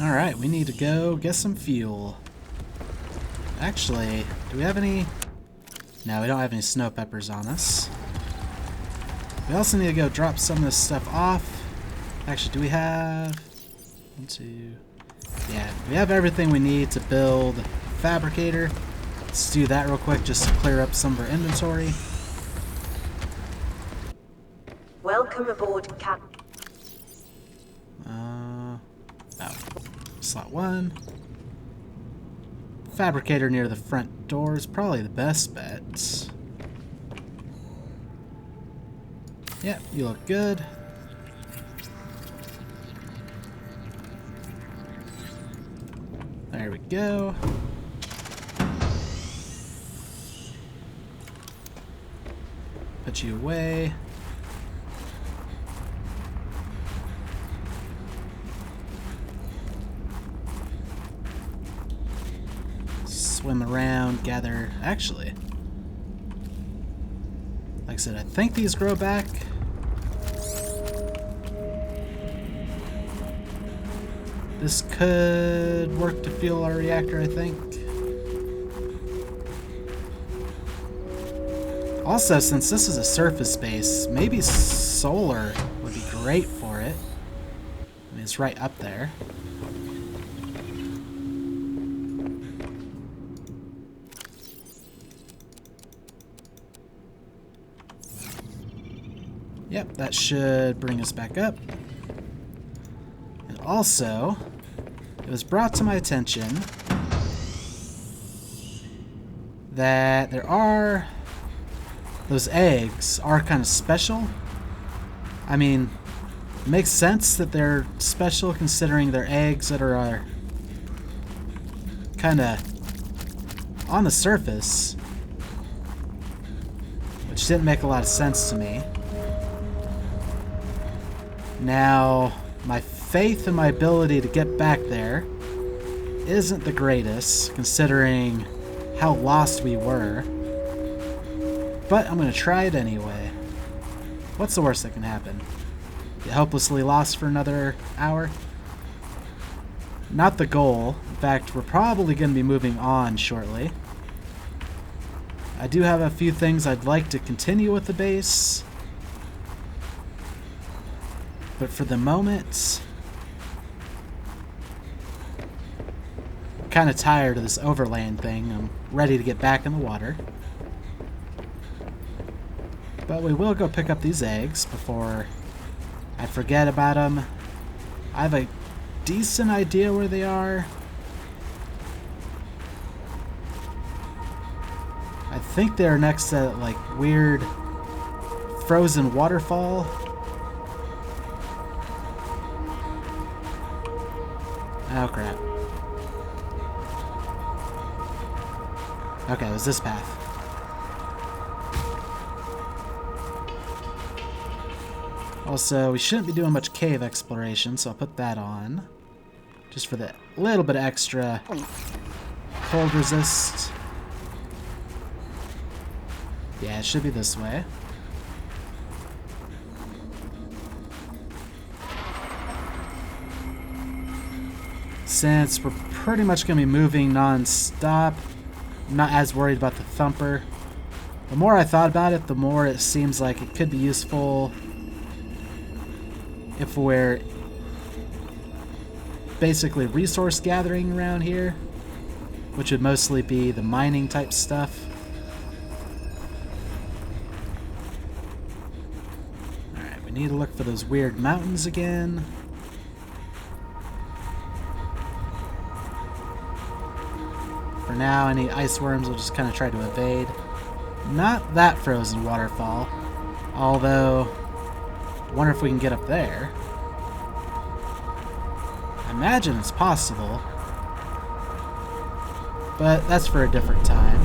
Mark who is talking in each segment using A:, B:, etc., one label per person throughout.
A: Alright, we need to go get some fuel. Actually, do we have any... No, we don't have any snow peppers on us. We also need to go drop some of this stuff off. Actually, do we have... 1, 2... Yeah, we have everything we need to build a fabricator. Let's do that real quick just to clear up some of our inventory.
B: Welcome aboard, Cap.
A: Oh. Slot 1. Fabricator near the front door is probably the best bet. Yeah, you look good. There we go. Put you away. Swim around, gather... Actually, like I said, I think these grow back. This could work to fuel our reactor, I think. Also, since this is a surface base, maybe solar would be great for it. I mean, it's right up there. Yep, that should bring us back up. And also, it was brought to my attention that those eggs are kind of special. I mean, it makes sense that they're special considering they're eggs that are kind of on the surface, which didn't make a lot of sense to me. Now, my faith in my ability to get back there isn't the greatest, considering how lost we were. But I'm going to try it anyway. What's the worst that can happen? Get hopelessly lost for another hour? Not the goal. In fact, we're probably going to be moving on shortly. I do have a few things I'd like to continue with the base. But for the moment, I'm kind of tired of this overland thing. I'm ready to get back in the water. But we will go pick up these eggs before I forget about them. I have a decent idea where they are. I think they're next to that, like, weird frozen waterfall. Oh crap. Okay, it was this path. Also, we shouldn't be doing much cave exploration, so I'll put that on. Just for the little bit of extra cold resist. Yeah, it should be this way. Since we're pretty much going to be moving non-stop, I'm not as worried about the thumper. The more I thought about it, the more it seems like it could be useful if we're basically resource gathering around here, which would mostly be the mining type stuff. Alright, we need to look for those weird mountains again. For now, any ice worms will just kind of try to evade. Not that frozen waterfall, although I wonder if we can get up there. I imagine it's possible, but that's for a different time.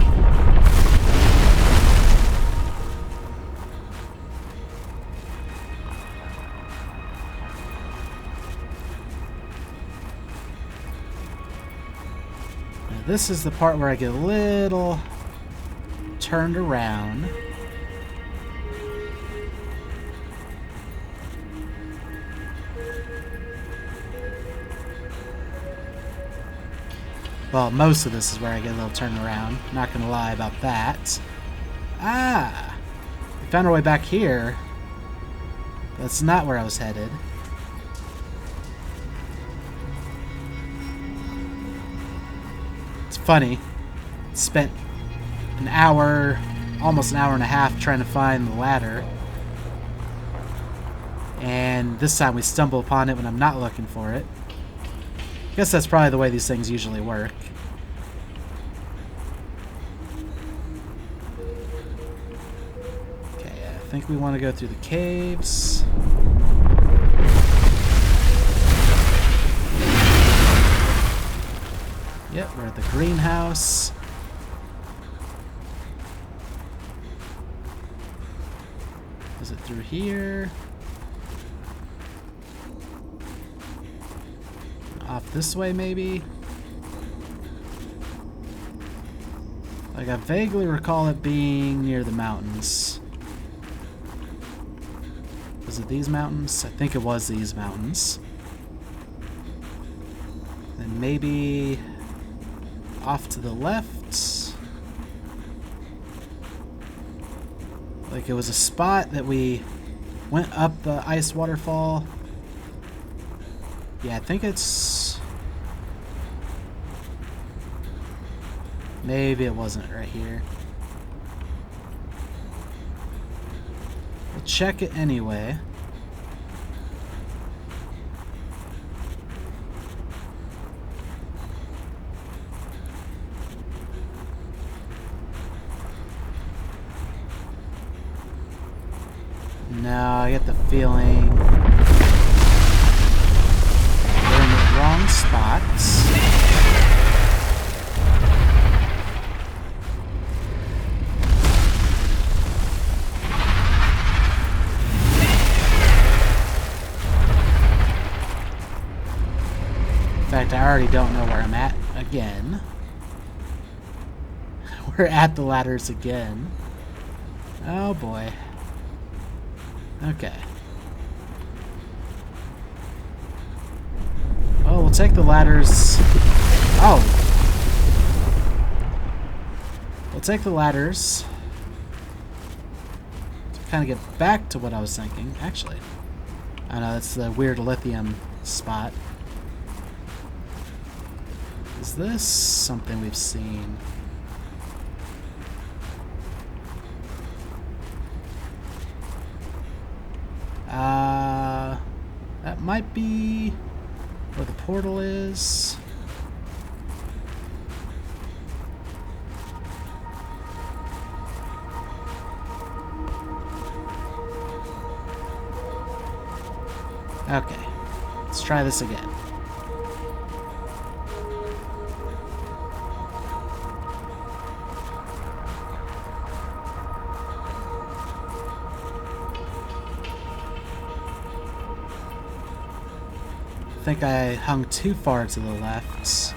A: Now this is the part where I get a little turned around. Well, most of this is where I get a little turnaround. Not gonna lie about that. Ah! We found our way back here. That's not where I was headed. It's funny. Spent an hour, almost an hour and a half trying to find the ladder. And this time we stumble upon it when I'm not looking for it. I guess that's probably the way these things usually work. Okay, I think we want to go through the caves. Yep, we're at the greenhouse. Is it through here? Off this way, maybe? Like, I vaguely recall it being near the mountains. Was it these mountains? I think it was these mountains. Then maybe off to the left. Like, it was a spot that we went up the ice waterfall. Yeah, I think it's... Maybe it wasn't right here. We'll check it anyway. No, I get the feeling we're in the wrong spots. In fact, I already don't know where I'm at again. We're at the ladders again. Oh boy. Okay. Oh, we'll take the ladders. Oh! We'll take the ladders to kind of get back to what I was thinking. Actually, I know that's the weird lithium spot. Is this something we've seen? That might be where the portal is. Okay, let's try this again. I think I hung too far to the left.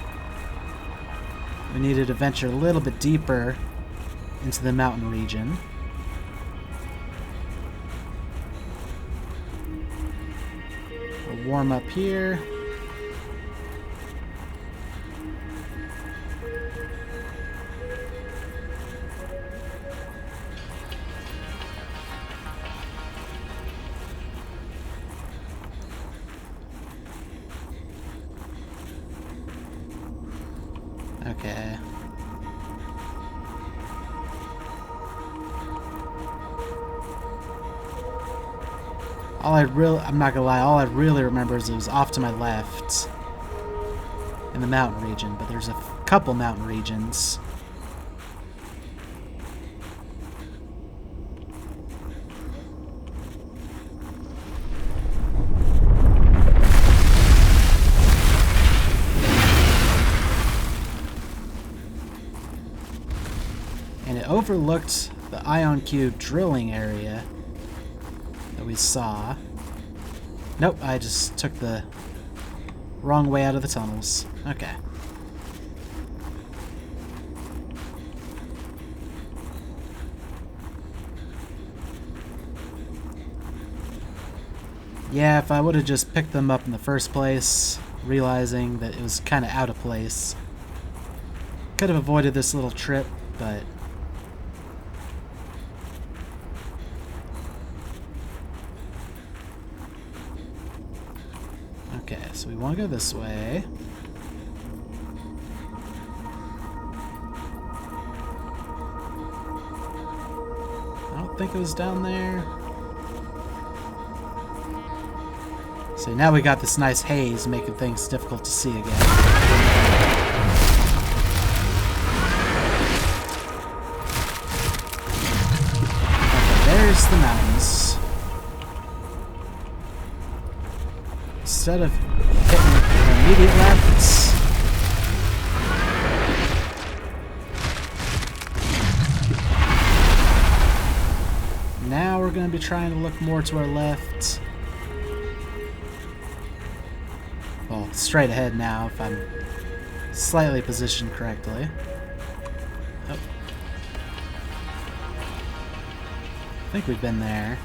A: We needed to venture a little bit deeper into the mountain region. We'll warm up here. Okay. I'm not gonna lie, all I really remember is it was off to my left in the mountain region, but there's a couple mountain regions. And it overlooked the Ion Cube drilling area that we saw. Nope, I just took the wrong way out of the tunnels. Okay. Yeah, if I would have just picked them up in the first place, realizing that it was kind of out of place, Could have avoided this little trip, but... Okay, so we want to go this way. I don't think it was down there. So now we got this nice haze making things difficult to see again. Okay, there's the mountains. Instead of hitting the immediate left, now we're going to be trying to look more to our left. Well, straight ahead now, if I'm slightly positioned correctly. Oh. I think we've been there.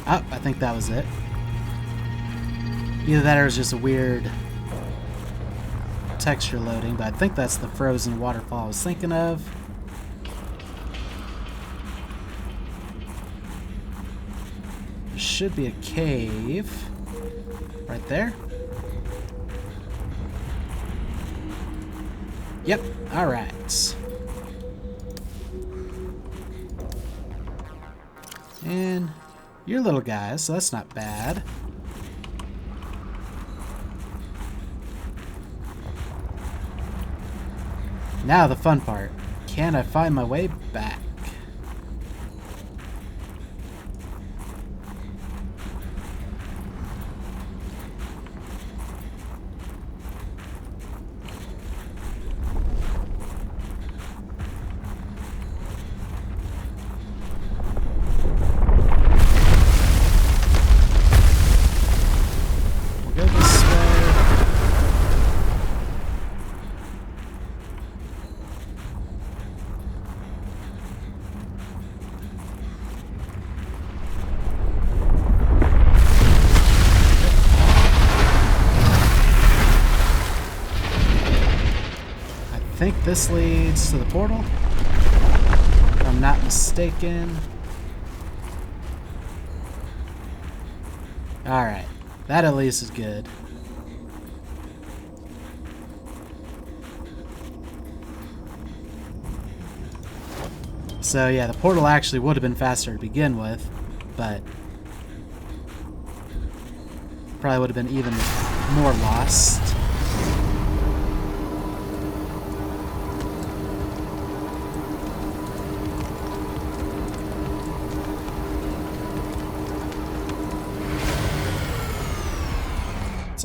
A: Oh, I think that was it. Either that or it was just a weird texture loading, but I think that's the frozen waterfall I was thinking of. There should be a cave right there. Yep, alright. And you're little guys, so that's not bad. Now the fun part. Can I find my way back? We'll go this way. I think this leads to the portal, if I'm not mistaken. Alright, that at least is good. So yeah, the portal actually would have been faster to begin with, but probably would have been even more lost.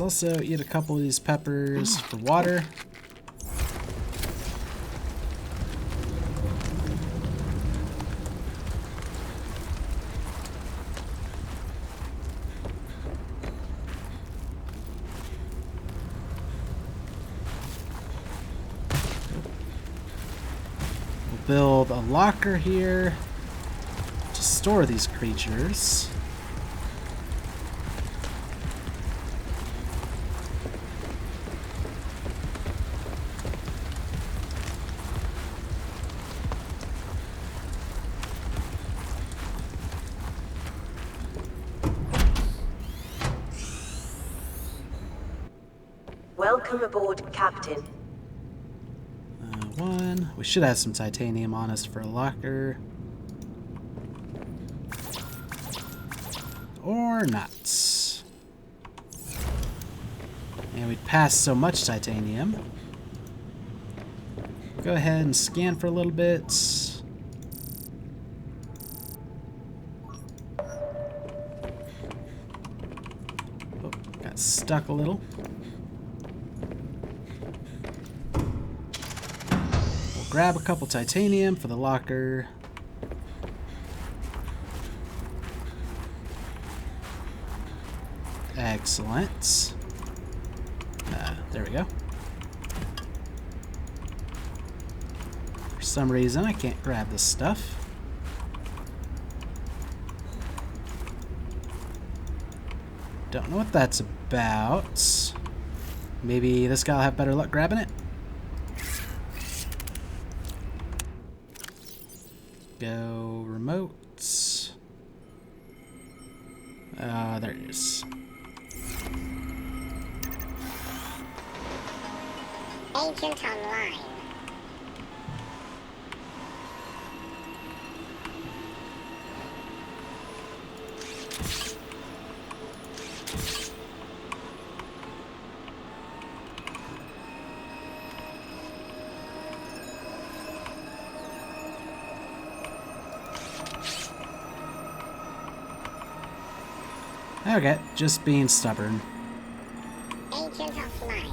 A: Let's also eat a couple of these peppers for water. We'll build a locker here to store these creatures.
B: Welcome aboard, Captain.
A: One. We should have some titanium on us for a locker. Or not. And we'd passed so much titanium. Go ahead and scan for a little bit. Oh, got stuck a little. Grab a couple titanium for the locker. Excellent. There we go. For some reason, I can't grab this stuff. Don't know what that's about. Maybe this guy will have better luck grabbing it? Go remotes. There it is.
C: Agent online.
A: Okay, just being stubborn.
C: Agent offline.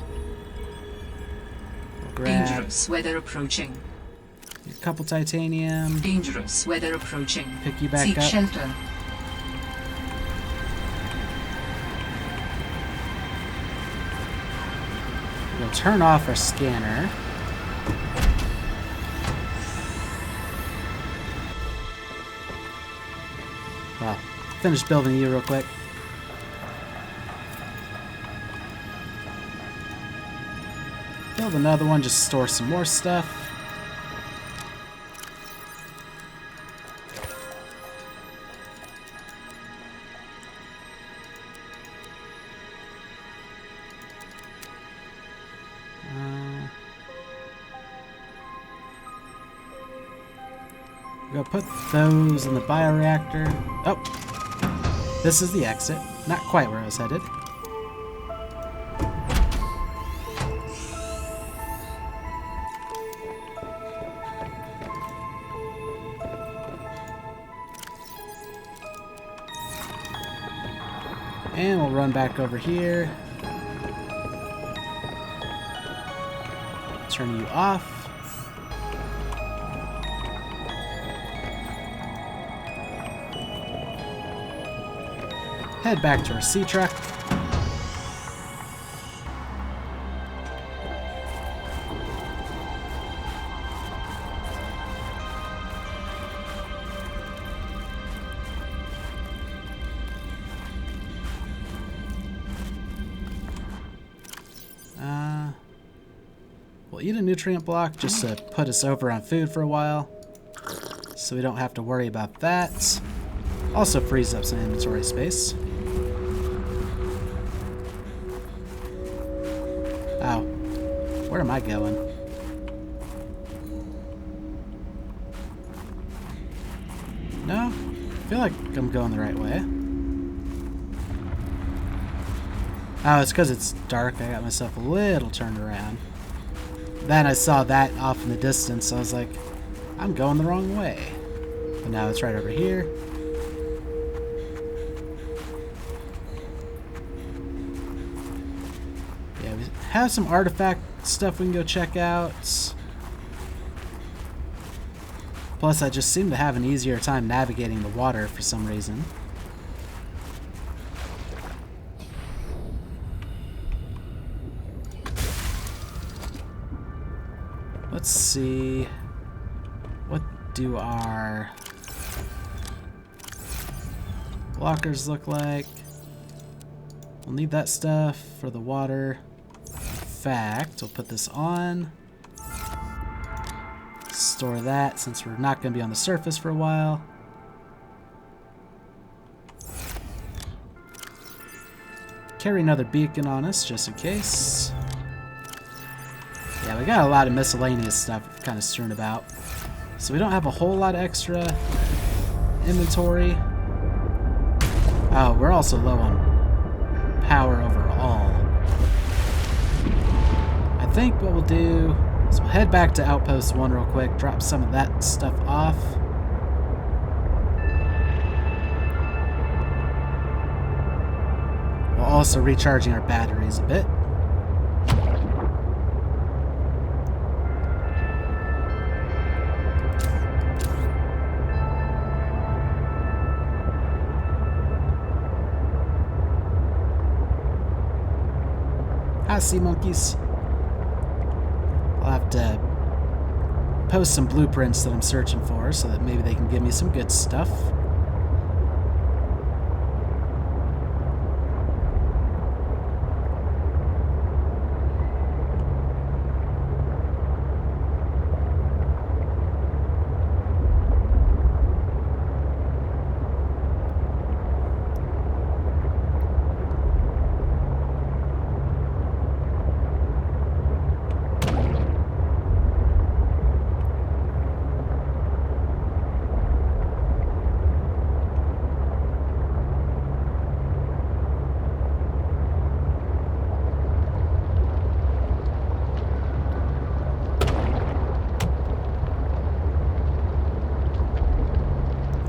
A: We'll grab
D: Dangerous weather approaching.
A: a couple titanium.
D: Dangerous weather approaching.
A: Pick you back
D: Seek
A: up.
D: shelter.
A: We'll turn off our scanner. Well, finish building you real quick. Build another one, just store some more stuff. Go put those in the bioreactor. Oh, this is the exit. Not quite where I was headed. And we'll run back over here. Turn you off. Head back to our sea truck. We'll eat a nutrient block just to put us over on food for a while, so we don't have to worry about that. Also frees up some inventory space. Oh, where am I going? No, I feel like I'm going the right way. Oh, it's because it's dark. I got myself a little turned around. Then I saw that off in the distance, so I was like, I'm going the wrong way. But now it's right over here. Yeah, we have some artifact stuff we can go check out. Plus, I just seem to have an easier time navigating the water for some reason. Let's see. What do our blockers look like? We'll need that stuff for the water. In fact, we'll put this on. Store that since we're not going to be on the surface for a while. Carry another beacon on us just in case. Yeah, we got a lot of miscellaneous stuff kind of strewn about. So we don't have a whole lot of extra inventory. Oh, we're also low on power overall. I think what we'll do is we'll head back to Outpost 1 real quick, drop some of that stuff off. While also recharging our batteries a bit. Hi, sea monkeys. I'll have to post some blueprints that I'm searching for so that maybe they can give me some good stuff.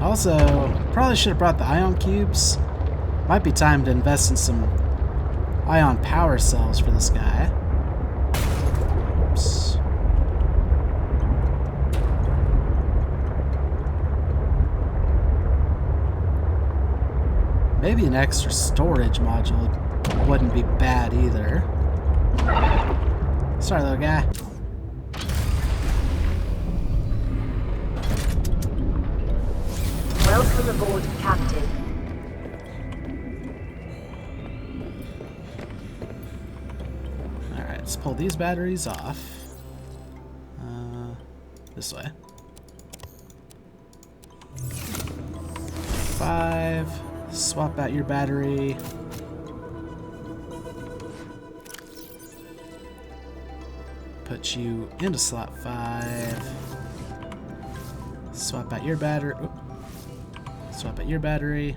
A: Also, probably should have brought the ion cubes. Might be time to invest in some ion power cells for this guy. Oops. Maybe an extra storage module wouldn't be bad either. Sorry, little guy.
B: Welcome aboard, Captain.
A: Alright, let's pull these batteries off. This way. 5. Swap out your battery. Put you into slot 5. Swap out your battery. Oop. Swap out your battery.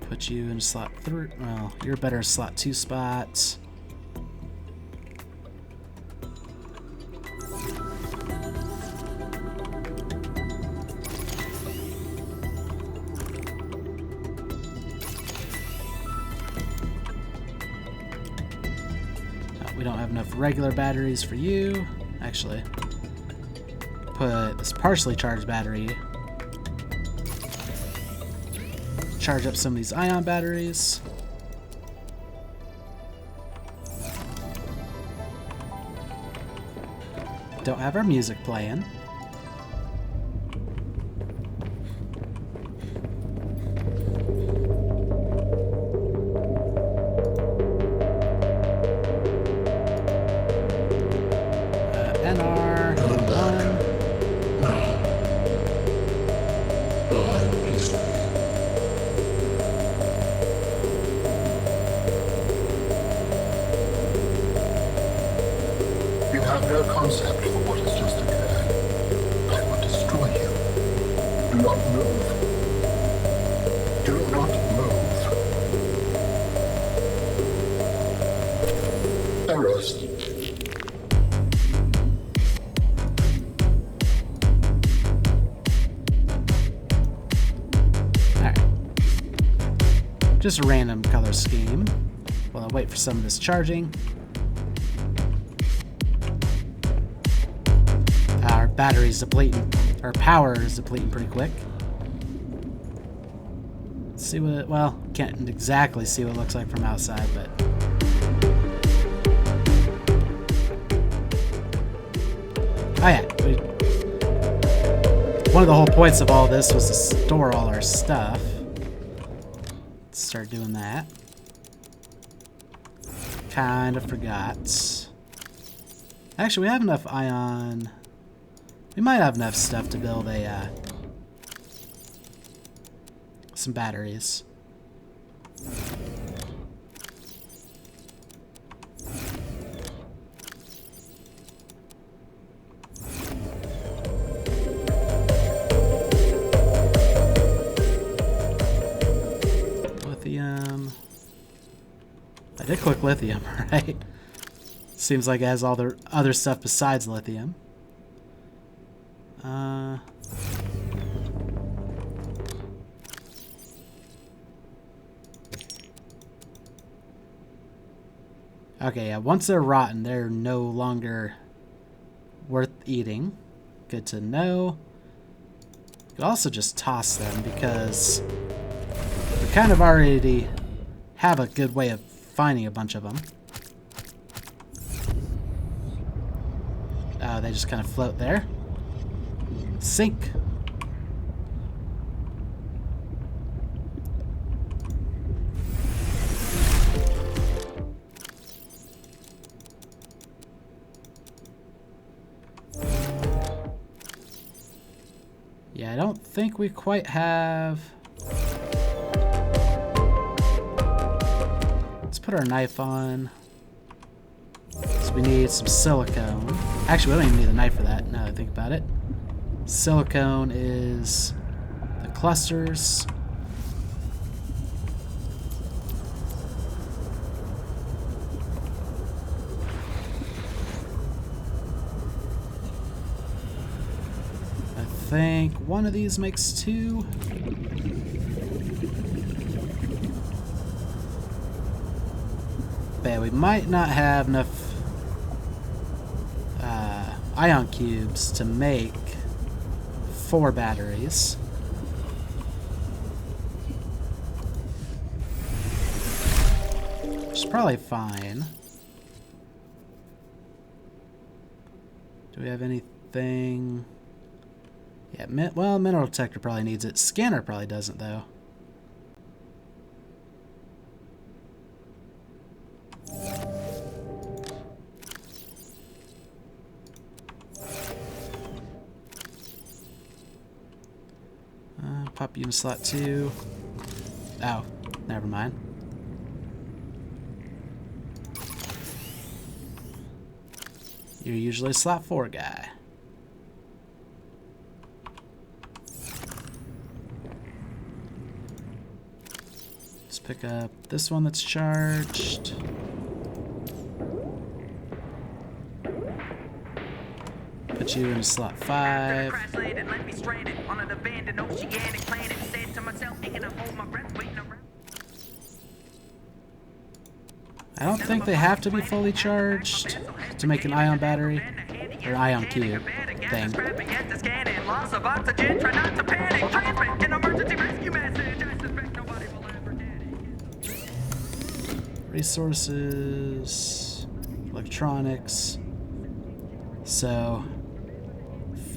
A: Put you in slot 3. Well, you're better slot 2 spots. We don't have enough regular batteries for you. Actually, put this partially charged battery. Charge up some of these ion batteries. Don't have our music playing.
E: You have no concept for what has just occurred. I will destroy you. Do not move. Do not move. Terrorist.
A: Alright. Just a random color scheme. While I wait for some of this charging. Our battery's depleting. Our power is depleting pretty quick. Let's see what it, well, can't exactly see what it looks like from outside, but oh yeah, one of the whole points of all this was to store all our stuff. Let's start doing that. Kind of forgot. Actually, we have enough ion. We might have enough stuff to build a some batteries. Lithium. I did click lithium, right? Seems like it has all the other stuff besides lithium. Okay, yeah, once they're rotten, they're no longer worth eating. Good to know. You could also just toss them because the kind of already have a good way of finding a bunch of them. Oh, they just kind of float there. Sink. Yeah, I don't think we quite have... Let's put our knife on. So we need some silicone. Actually, we don't even need a knife for that, now that I think about it. Silicone is the clusters. I think one of these makes 2. But we might not have enough ion cubes to make 4 batteries. Which is probably fine. Do we have anything? Yeah, well, mineral detector probably needs it. Scanner probably doesn't, though. Pop you in slot 2. Oh, never mind. You're usually a slot 4 guy. Let's pick up this one that's charged. Put you in slot 5. I don't think they have to be fully charged to make an ion battery or ion cube thing. Resources, electronics. So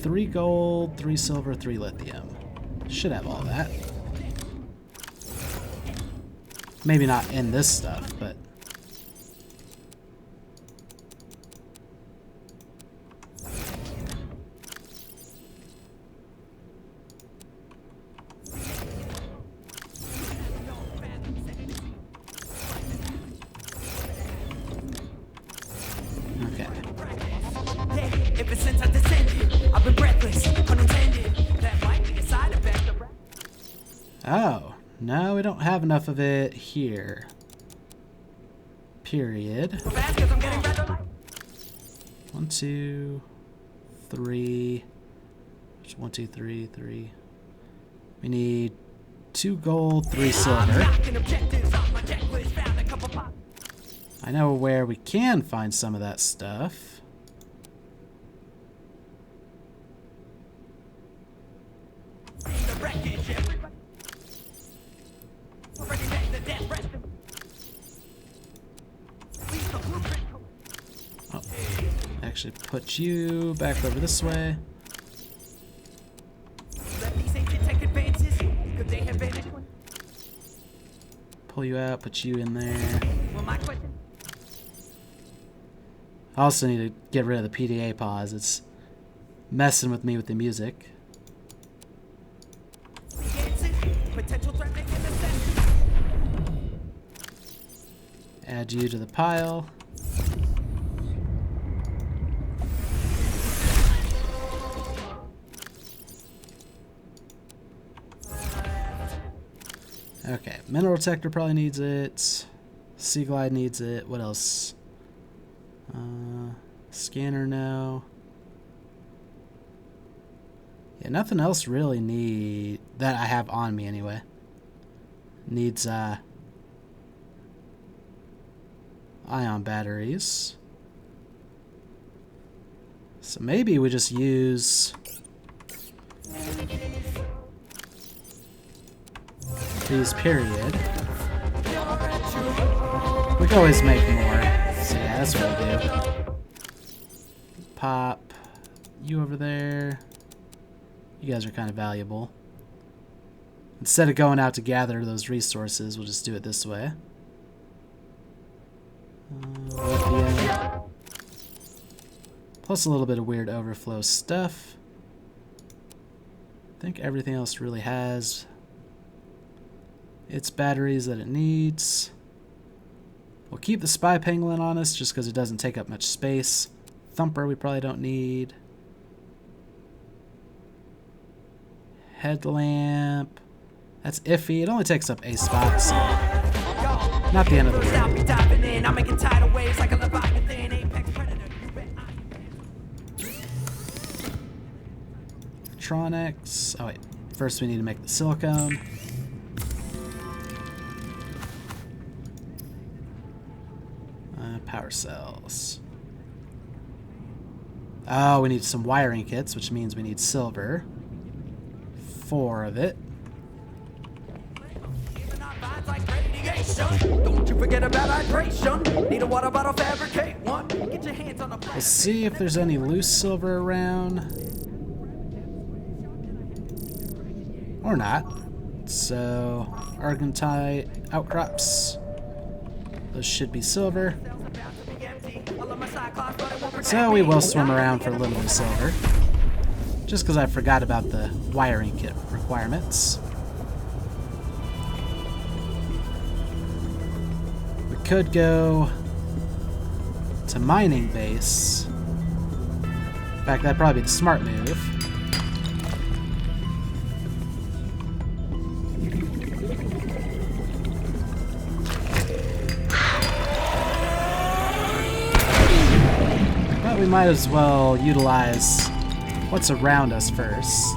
A: 3 gold, 3 silver, 3 lithium. Should have all that. Maybe not in this stuff, but... Okay.
F: Ever since I descended, I've been breathless, unintended. That might be a side effect of...
A: Oh, no, we don't have enough of it here. Period. 1, 2, 3. 1, 2, 3, 3. We need 2 gold, 3 silver. I know where we can find some of that stuff. Oh, actually put you back over this way. Pull you out, put you in there. I also need to get rid of the PDA pause. It's messing with me with the music. Add you to the pile. Okay, mineral detector probably needs it. Sea glide needs it. What else? Scanner, no. Yeah, nothing else really that I have on me anyway. Needs ion batteries. So maybe we just use recipes, period. We can always make more. So yeah, that's what we do. Pop you over there. You guys are kind of valuable. Instead of going out to gather those resources, we'll just do it this way. Lithium. Plus a little bit of weird overflow stuff. I think everything else really has its batteries that it needs. We'll keep the spy pangolin on us just because it doesn't take up much space. Thumper we probably don't need. Headlamp. That's iffy. It only takes up a spot, so not the end of the world. Electronics. Oh wait. First we need to make the silicone. Power cells. Oh, we need some wiring kits, which means we need silver. 4 of it.
F: Don't you forget about hydration. Need a water bottle, fabricate one. Get your hands on the
A: Let's see if there's any loose silver around. Or not. So, argentite outcrops. Those should be silver. So we will swim around for a little bit of silver. Just because I forgot about the wiring kit requirements. We could go to mining base. In fact, that'd probably be the smart move. But we might as well utilize what's around us first.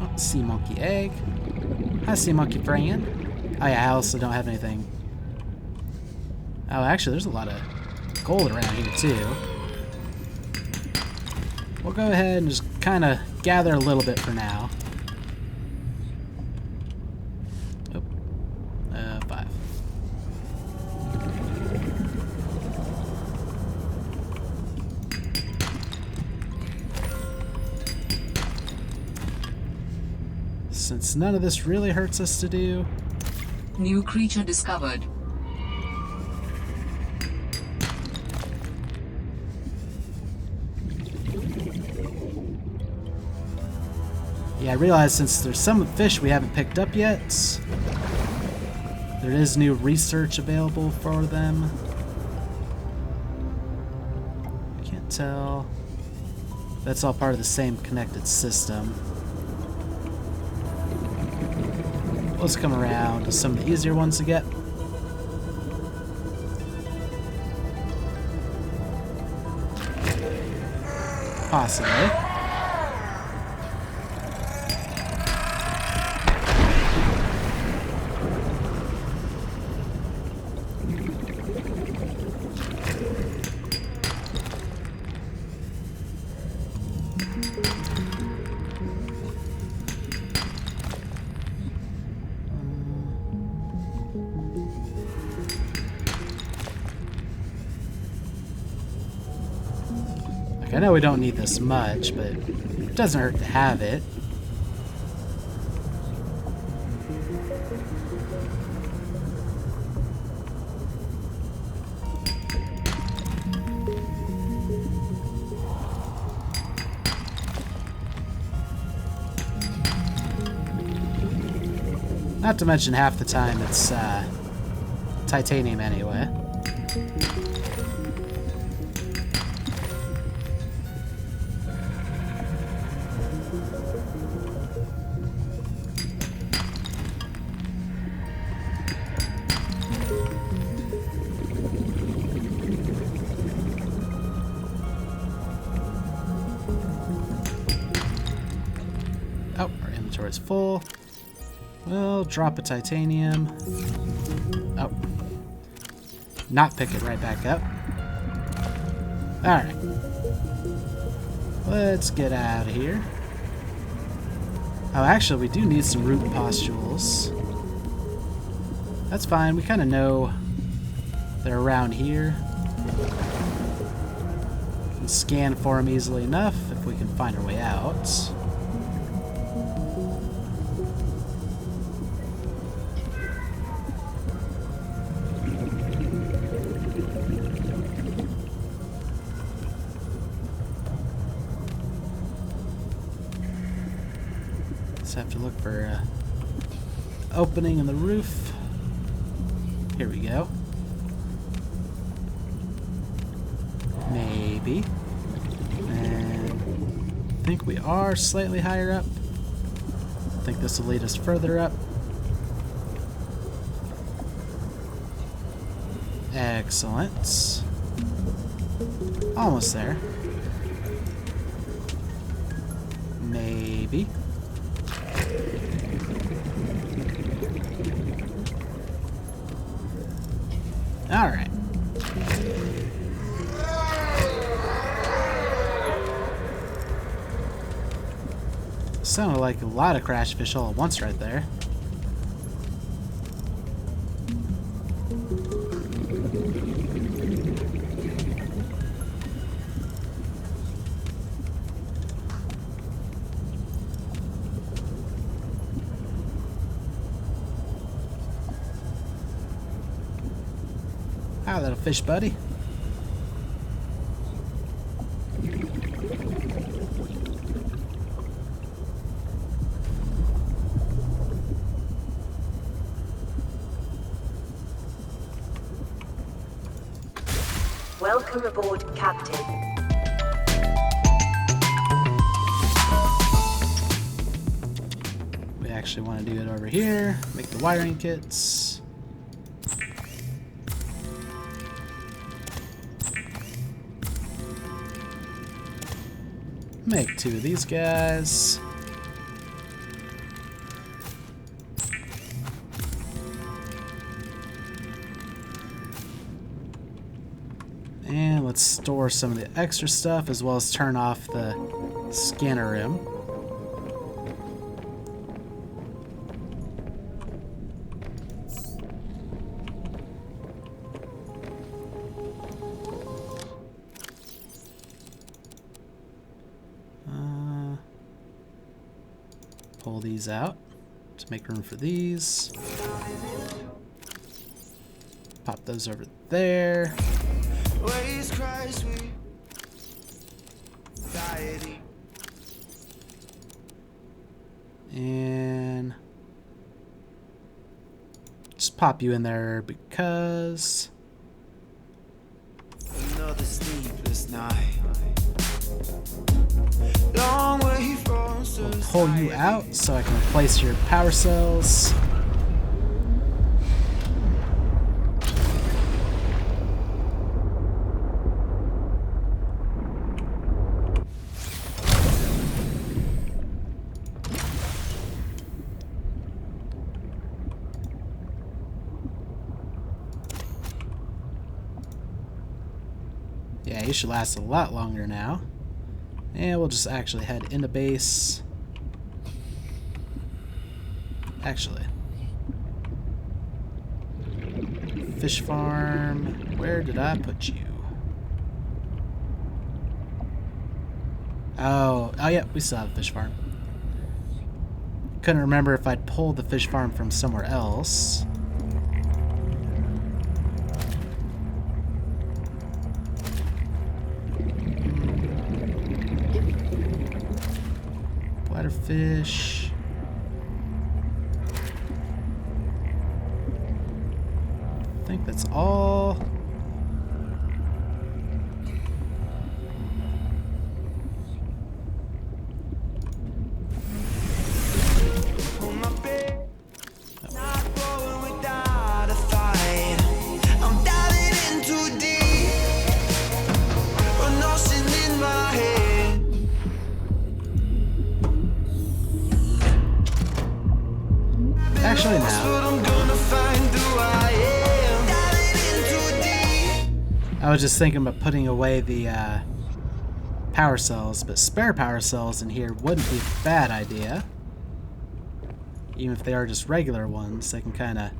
A: Oh, sea monkey egg. Hi, sea monkey friend. Oh yeah, I also don't have anything. Oh, actually, there's a lot of gold around here too. We'll go ahead and just kind of gather a little bit for now. Oh, 5. Since none of this really hurts us to do.
D: New creature discovered.
A: Yeah, I realize since there's some fish we haven't picked up yet, there is new research available for them. I can't tell. That's all part of the same connected system. Let's come around to some of the easier ones to get. Possibly. I know we don't need this much, but it doesn't hurt to have it. Not to mention half the time it's titanium anyway. Oh, our inventory's full. We'll drop a titanium. Oh. Not pick it right back up. Alright. Let's get out of here. Oh, actually, we do need some root pustules. That's fine. We kind of know they're around here. We can scan for them easily enough if we can find our way out. Just have to look for an opening in the roof. Here we go. Maybe. And I think we are slightly higher up. I think this will lead us further up. Excellent. Almost there. Maybe. Alright. Sounded like a lot of crash fish all at once right there. Hi, little fish buddy.
B: Welcome aboard, Captain.
A: We actually want to do it over here. Make the wiring kits. Make 2 of these guys. And let's store some of the extra stuff as well as turn off the scanner room. Pull these out to make room for these. Pop those over there. And just pop you in there because
F: Another sleepless night. Long way from
A: we'll pull you out so I can replace your power cells. Yeah, you should last a lot longer now. And we'll just actually head into base. Actually. Fish farm. Where did I put you? Oh, yeah, we still have a fish farm. Couldn't remember if I'd pulled the fish farm from somewhere else. Fish. I think that's all. Actually, now. I was just thinking about putting away the power cells, but spare power cells in here wouldn't be a bad idea. Even if they are just regular ones, they can kind of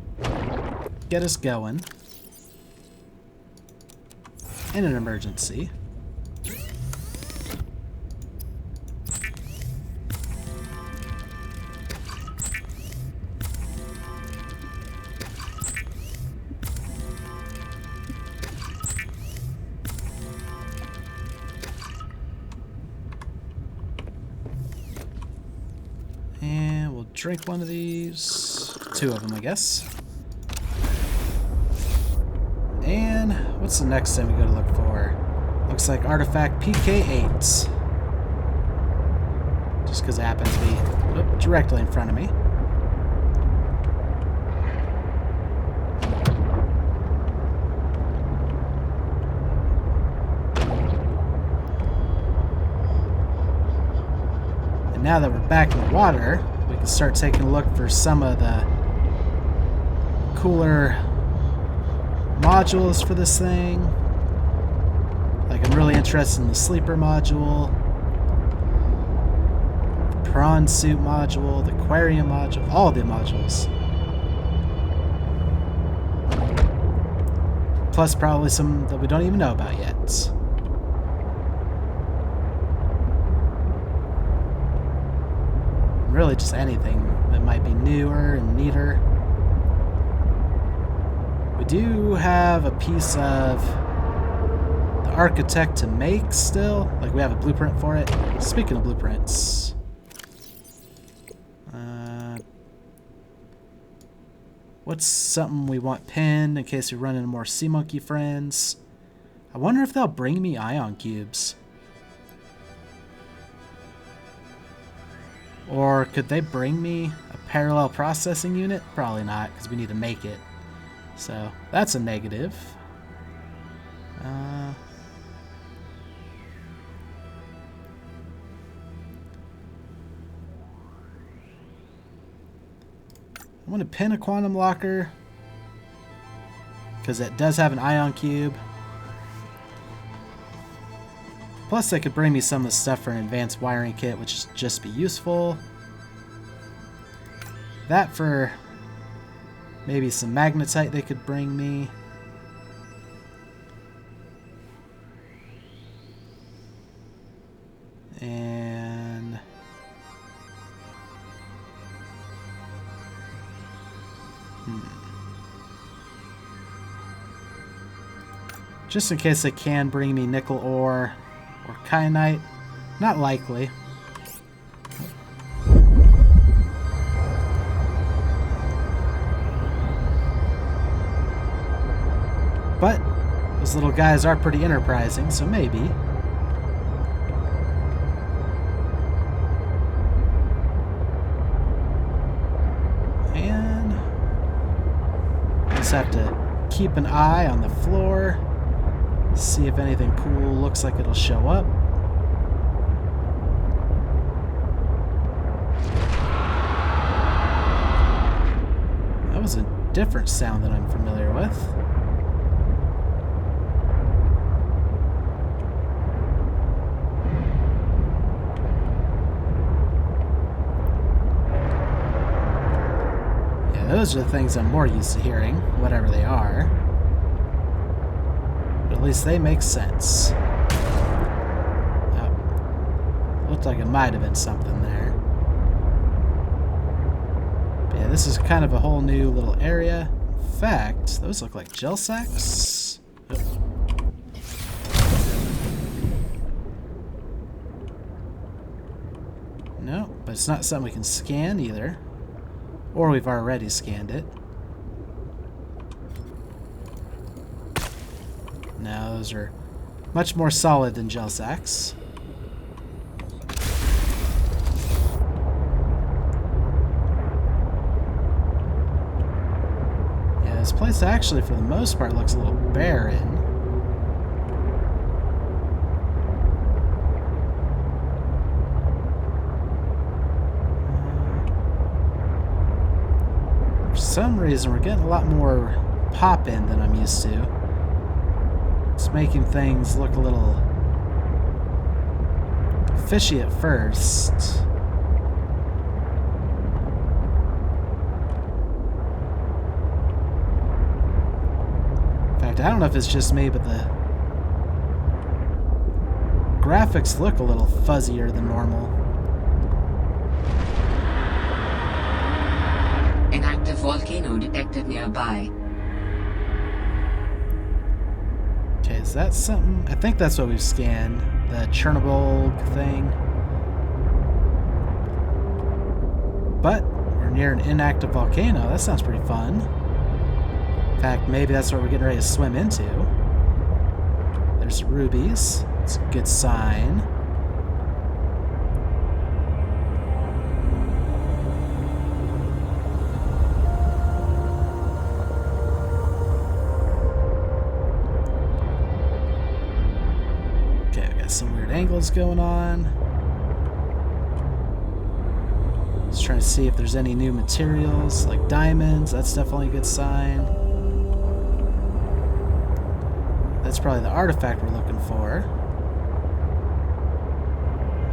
A: get us going in an emergency. And we'll drink one of these. 2 of them, I guess. And what's the next thing we go to look for? Looks like artifact PK8. Just because it happens to be directly in front of me. And now that we're back in the water, we can start taking a look for some of the cooler modules for this thing. Like, I'm really interested in the sleeper module, the prawn suit module, the aquarium module, all the modules. Plus probably some that we don't even know about yet. Really just anything that might be newer and neater. We do have a piece of the architect to make still. Like, we have a blueprint for it. Speaking of blueprints. What's something we want pinned in case we run into more sea monkey friends? I wonder if they'll bring me ion cubes. Or could they bring me a parallel processing unit? Probably not, because we need to make it. So, that's a negative. I want to pin a quantum locker, because it does have an ion cube. Plus, they could bring me some of the stuff for an advanced wiring kit, which would just be useful. That for maybe some magnetite they could bring me. And just in case they can bring me nickel ore or kyanite. Not likely. But those little guys are pretty enterprising, so maybe. And just have to keep an eye on the floor. See if anything cool looks like it'll show up. That was a different sound than I'm familiar with. Yeah, those are the things I'm more used to hearing, whatever they are. At least they make sense. Oh, looked like it might have been something there. But yeah, this is kind of a whole new little area. In fact, those look like gel sacks. Oh. No, but it's not something we can scan either. Or we've already scanned it. No, those are much more solid than gel sacks. Yeah, this place actually, for the most part, looks a little barren. For some reason, we're getting a lot more pop-in than I'm used to. It's making things look a little fishy at first. In fact, I don't know if it's just me, but the graphics look a little fuzzier than normal.
D: An active volcano detected nearby.
A: Okay, is that something? I think that's what we've scanned. The Chernobyl thing. But we're near an inactive volcano. That sounds pretty fun. In fact, maybe that's what we're getting ready to swim into. There's rubies. It's a good sign. Okay, we got some weird angles going on. Just trying to see if there's any new materials, like diamonds. That's definitely a good sign. That's probably the artifact we're looking for.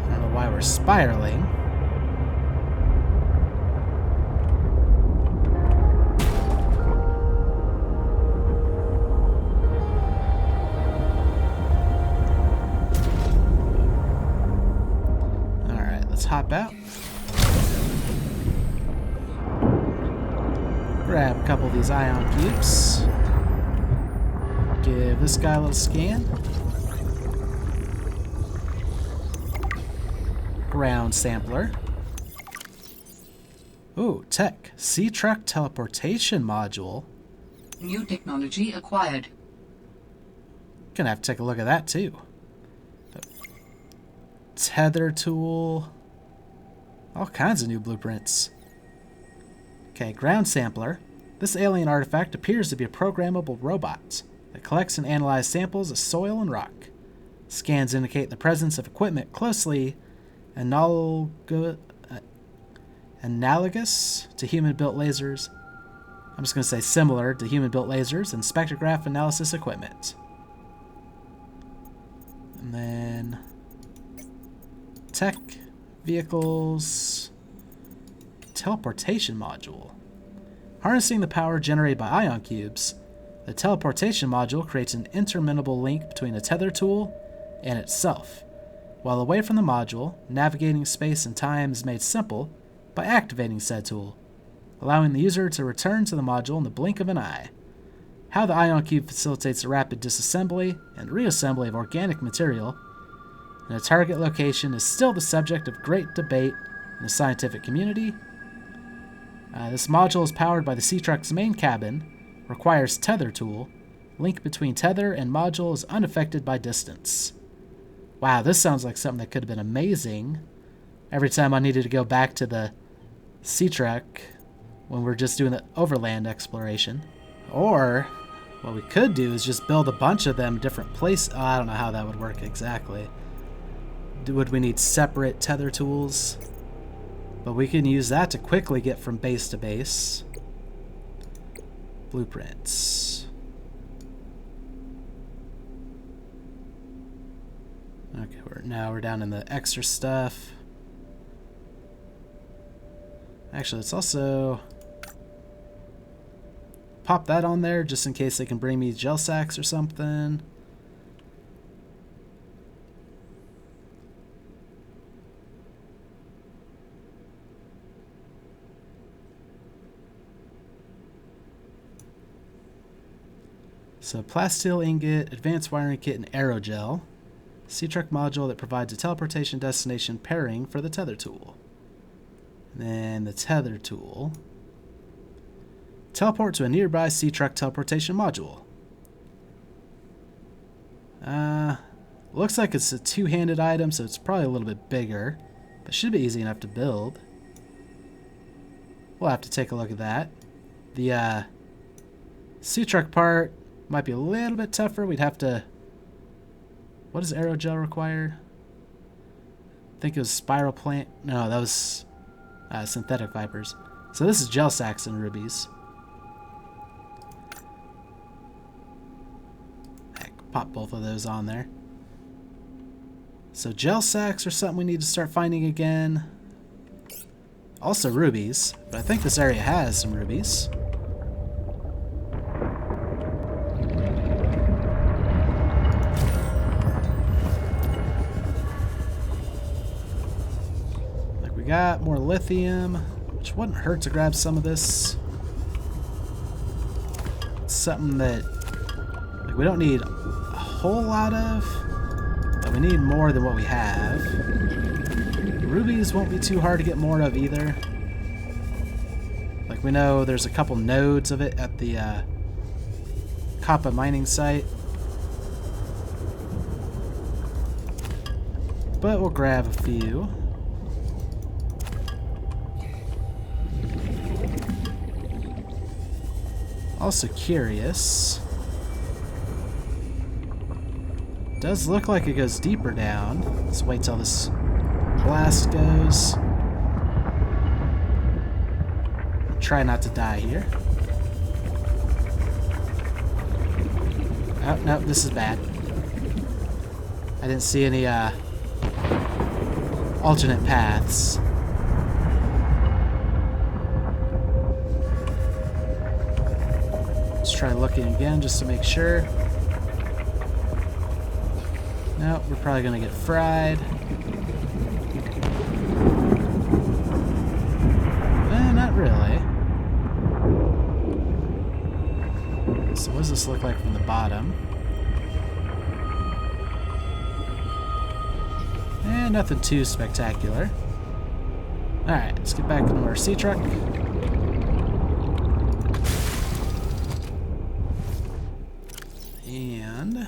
A: I don't know why we're spiraling. Alright, let's hop out. Grab a couple of these ion cubes. Give this guy a little scan. Ground sampler. Ooh, tech. Sea truck teleportation module.
D: New technology acquired.
A: Gonna have to take a look at that too. Tether tool. All kinds of new blueprints. Okay, ground sampler. This alien artifact appears to be a programmable robot that collects and analyzes samples of soil and rock. Scans indicate the presence of equipment closely analogous to human-built lasers. I'm just going to say similar to human-built lasers and spectrograph analysis equipment. And then tech, vehicles, teleportation module. Harnessing the power generated by ion cubes, the teleportation module creates an interminable link between the tether tool and itself. While away from the module, navigating space and time is made simple by activating said tool, allowing the user to return to the module in the blink of an eye. How the ion cube facilitates the rapid disassembly and reassembly of organic material in a target location is still the subject of great debate in the scientific community. This module is powered by the sea truck's main cabin, requires tether tool. Link between tether and module is unaffected by distance. Wow, this sounds like something that could have been amazing every time I needed to go back to the sea truck when we're just doing the overland exploration. Or what we could do is just build a bunch of them different places. Oh, I don't know how that would work exactly. Would we need separate tether tools? But we can use that to quickly get from base to base. Blueprints. Okay, now we're down in the extra stuff. Actually, let's also pop that on there just in case they can bring me gel sacks or something. So plasteel ingot, advanced wiring kit, and aerogel. Sea truck module that provides a teleportation destination pairing for the tether tool. And then the tether tool. Teleport to a nearby sea truck teleportation module. Looks like it's a two-handed item, so it's probably a little bit bigger, but should be easy enough to build. We'll have to take a look at that. The sea truck part might be a little bit tougher. We'd have to... What does aerogel require? I think it was spiral plant. No, that was synthetic fibers. So this is gel sacks and rubies. Heck, pop both of those on there. So gel sacks are something we need to start finding again. Also rubies, but I think this area has some rubies. Like we got more lithium, which wouldn't hurt to grab some of this. It's something that like we don't need a whole lot of, but we need more than what we have. Rubies won't be too hard to get more of either. Like we know there's a couple nodes of it at the Kappa mining site. But we'll grab a few. Also curious. Does look like it goes deeper down. Let's wait till this blast goes. Try not to die here. Oh, no, this is bad. I didn't see any alternate paths. Let's try looking again just to make sure. No, we're probably gonna get fried. Not really. So what does this look like from the bottom? Nothing too spectacular. Alright, let's get back into our sea truck. And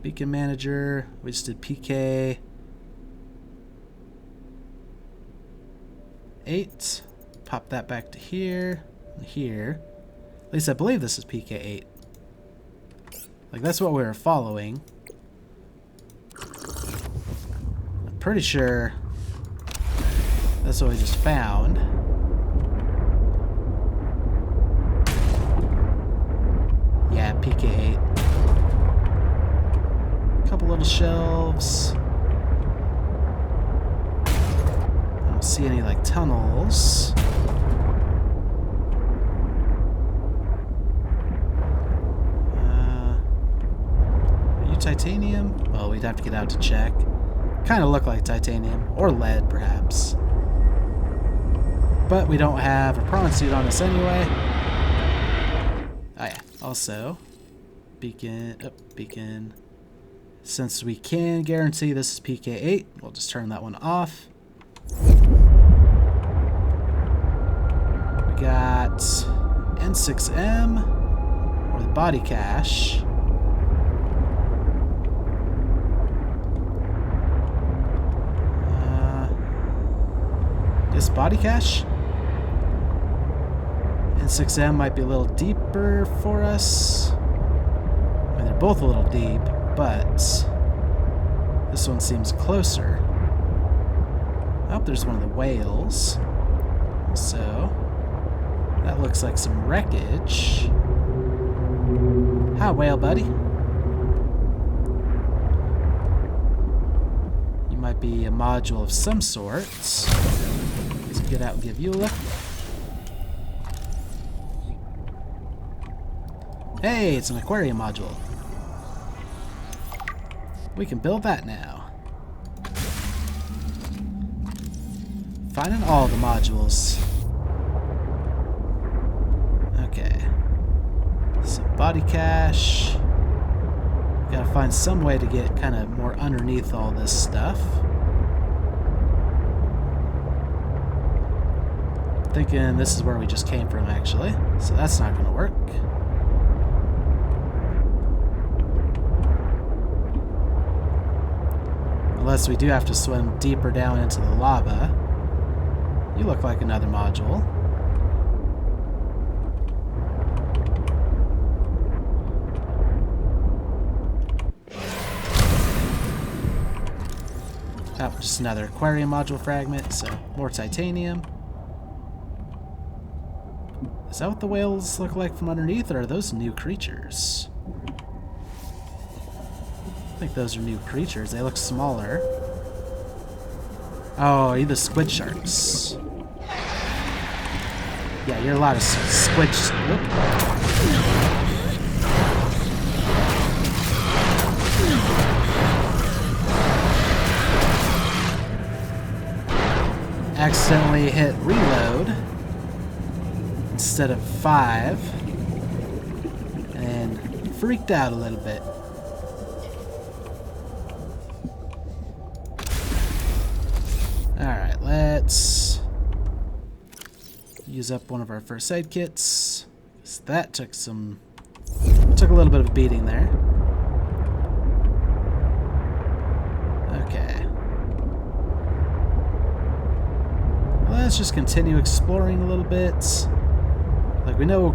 A: beacon manager, we just did PK 8. Pop that back to here and here. At least I believe this is PK 8. Like that's what we were following. I'm pretty sure that's what we just found. Yeah, PK 8. Couple little shelves. I don't see any like tunnels. Are you titanium? Well, we'd have to get out to check. Kind of look like titanium or lead, perhaps. But we don't have a prawn suit on us anyway. Oh yeah. Also, beacon. Oh, beacon. Since we can guarantee this is PK8, we'll just turn that one off. We got N6M, or the body cache. This body cache? N6M might be a little deeper for us. I mean, they're both a little deep, but this one seems closer. Oh, there's one of the whales. So, that looks like some wreckage. Hi, whale buddy. You might be a module of some sort. Let's get out and give you a look. Hey, it's an aquarium module. We can build that now. Finding all the modules. Okay. So body cache. Gotta find some way to get kind of more underneath all this stuff. Thinking this is where we just came from, actually. So that's not gonna work. Unless we do have to swim deeper down into the lava. You look like another module. Oh, just another aquarium module fragment, so more titanium. Is that what the whales look like from underneath, or are those new creatures? think those are new creatures. They look smaller. Oh, you're the squid sharks. Yeah, you're a lot of squid... Whoop. Accidentally hit reload instead of 5 and freaked out a little bit. Alright, let's use up one of our first aid kits. So that took a little bit of a beating there. Okay. Let's just continue exploring a little bit. Like, we know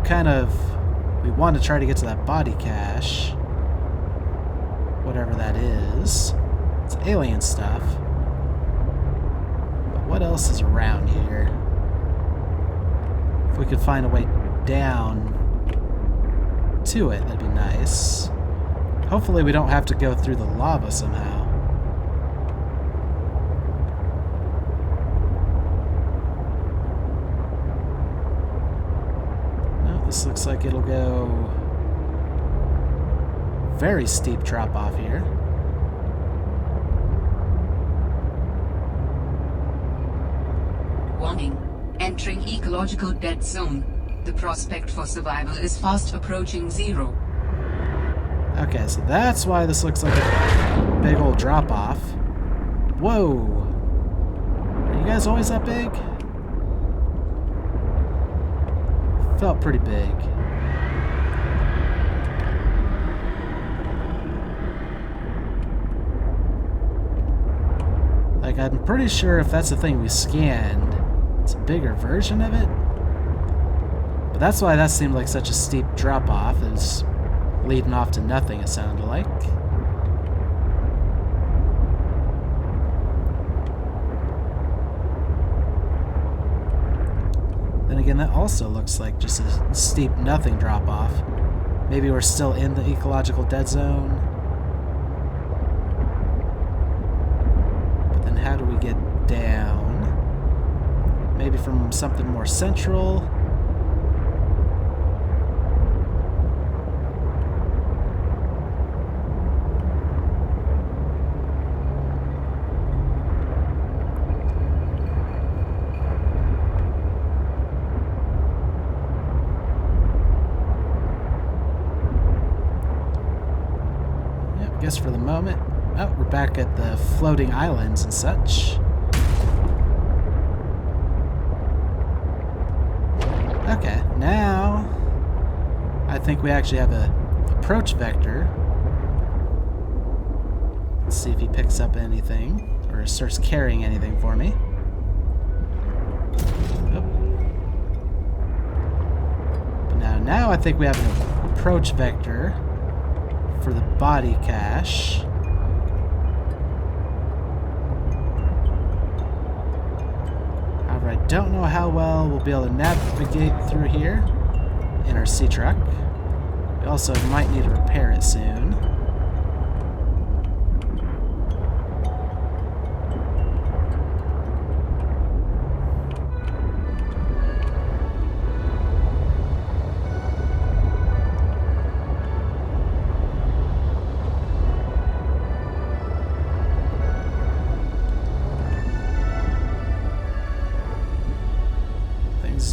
A: we want to try to get to that body cache. Whatever that is. It's alien stuff. But what else is around here? If we could find a way down to it, that'd be nice. Hopefully we don't have to go through the lava somehow. This looks like it'll go very steep drop off here.
D: Warning. Entering ecological dead zone. The prospect for survival is fast approaching 0.
A: Okay, so that's why this looks like a big old drop off. Whoa! Are you guys always that big? Felt pretty big. Like, I'm pretty sure if that's the thing we scanned, it's a bigger version of it. But that's why that seemed like such a steep drop off. It was leading off to nothing, it sounded like. Then again, that also looks like just a steep nothing drop off. Maybe we're still in the ecological dead zone. But then how do we get down? Maybe from something more central? I guess for the moment. Oh, we're back at the floating islands and such. Okay, now I think we actually have a approach vector. Let's see if he picks up anything or starts carrying anything for me. Oh. But now I think we have an approach vector for the body cache. However, I don't know how well we'll be able to navigate through here in our sea truck. We also might need to repair it soon.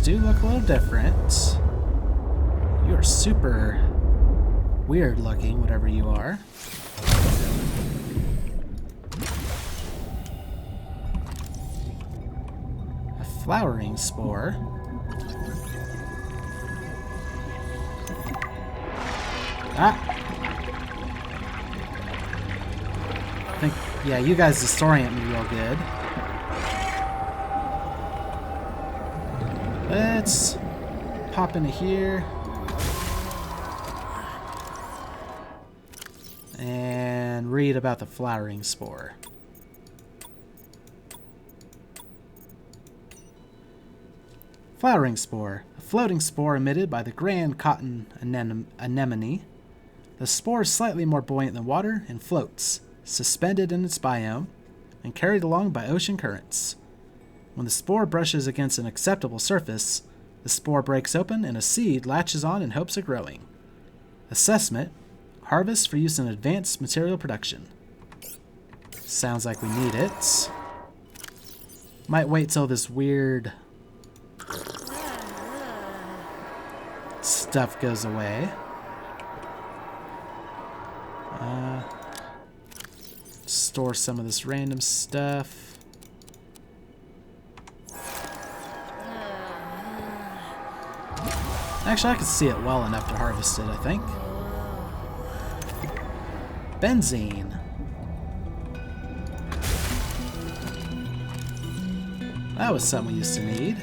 A: Do look a little different. You are super weird looking, whatever you are. A flowering spore. Ah! I think, yeah, you guys disorient me real good. Let's pop into here and read about the flowering spore. Flowering spore, a floating spore emitted by the grand cotton anemone The spore is slightly more buoyant than water and floats, suspended in its biome, and carried along by ocean currents. When the spore brushes against an acceptable surface, the spore breaks open and a seed latches on in hopes of growing. Assessment: harvest for use in advanced material production. Sounds like we need it. Might wait till this weird stuff goes away. Store some of this random stuff. Actually, I can see it well enough to harvest it, I think. Benzene. That was something we used to need.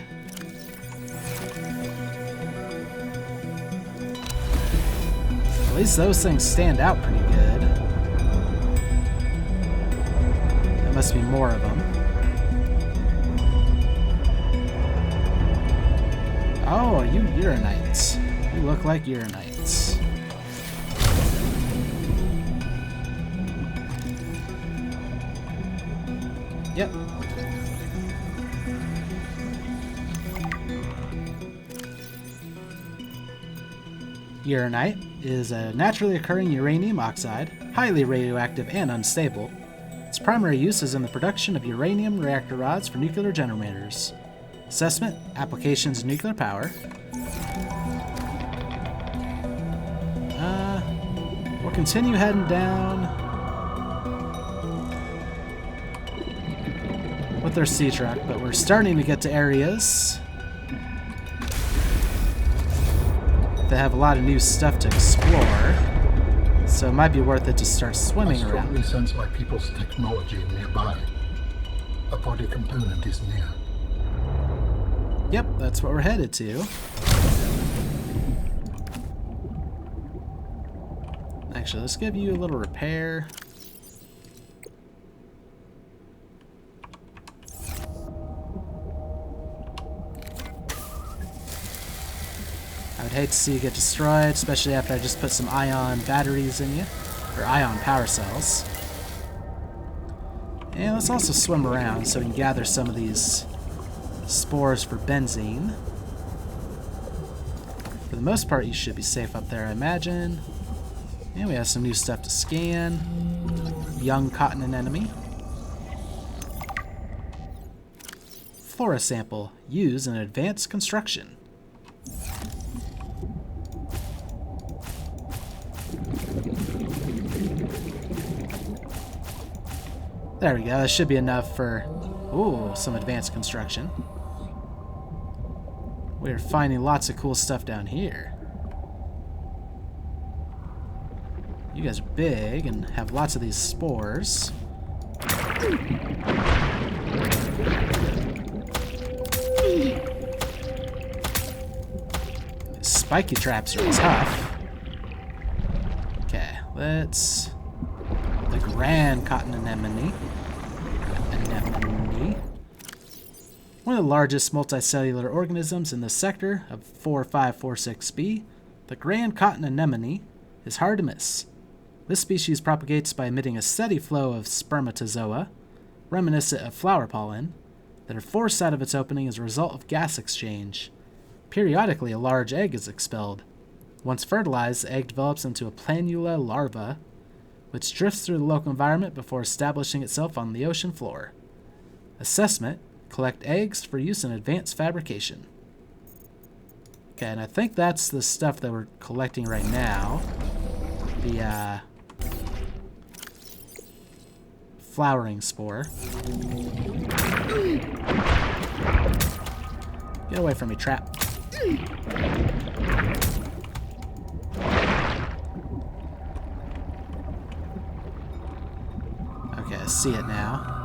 A: At least those things stand out pretty good. There must be more of them. Oh, are you uranites? You look like uranites. Yep. Uranite is a naturally occurring uranium oxide, highly radioactive and unstable. Its primary use is in the production of uranium reactor rods for nuclear generators. Assessment: applications in nuclear power. We'll continue heading down with our sea truck, but we're starting to get to areas that have a lot of new stuff to explore, so it might be worth it to start swimming around.
E: I strongly sense my people's technology nearby. A body component is near.
A: Yep, that's what we're headed to. Actually, let's give you a little repair. I would hate to see you get destroyed, especially after I just put some ion batteries in you, or ion power cells. And let's also swim around so we can gather some of these spores for benzene. For the most part, you should be safe up there, I imagine. And we have some new stuff to scan. Young cotton anemone. Flora sample used in advanced construction. There we go, that should be enough for, ooh, some advanced construction. We're finding lots of cool stuff down here. You guys are big and have lots of these spores. Spiky traps are tough. Okay, let's... the grand cotton anemone. One of the largest multicellular organisms in the sector of 4546b, the grand cotton anemone is hard to miss. This species propagates by emitting a steady flow of spermatozoa, reminiscent of flower pollen, that are forced out of its opening as a result of gas exchange. Periodically, a large egg is expelled. Once fertilized, the egg develops into a planula larva, which drifts through the local environment before establishing itself on the ocean floor. Assessment: collect eggs for use in advanced fabrication. Okay, and I think that's the stuff that we're collecting right now. The, flowering spore. Get away from me, trap. Okay, I see it now.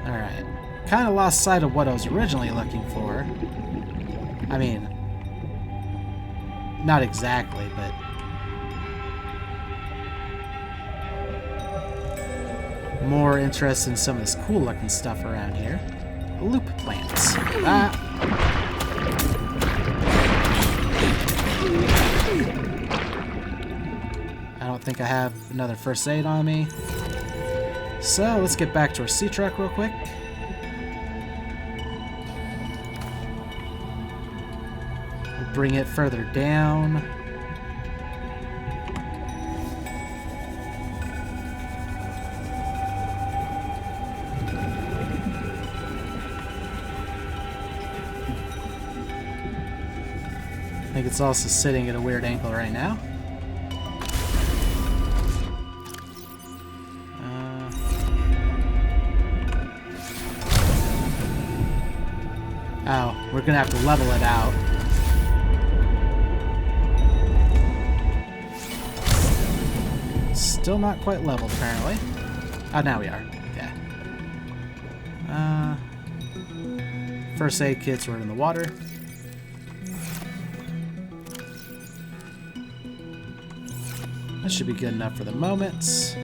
A: Alright. Kind of lost sight of what I was originally looking for. I mean, not exactly, but... more interested in some of this cool looking stuff around here. Loop plants. don't think I have another first aid on me. So let's get back to our sea truck real quick. We'll bring it further down. I think it's also sitting at a weird angle right now. Oh, we're gonna have to level it out. Still not quite leveled, apparently. Oh, now we are. Okay. First aid kits were in the water. That should be good enough for the moment.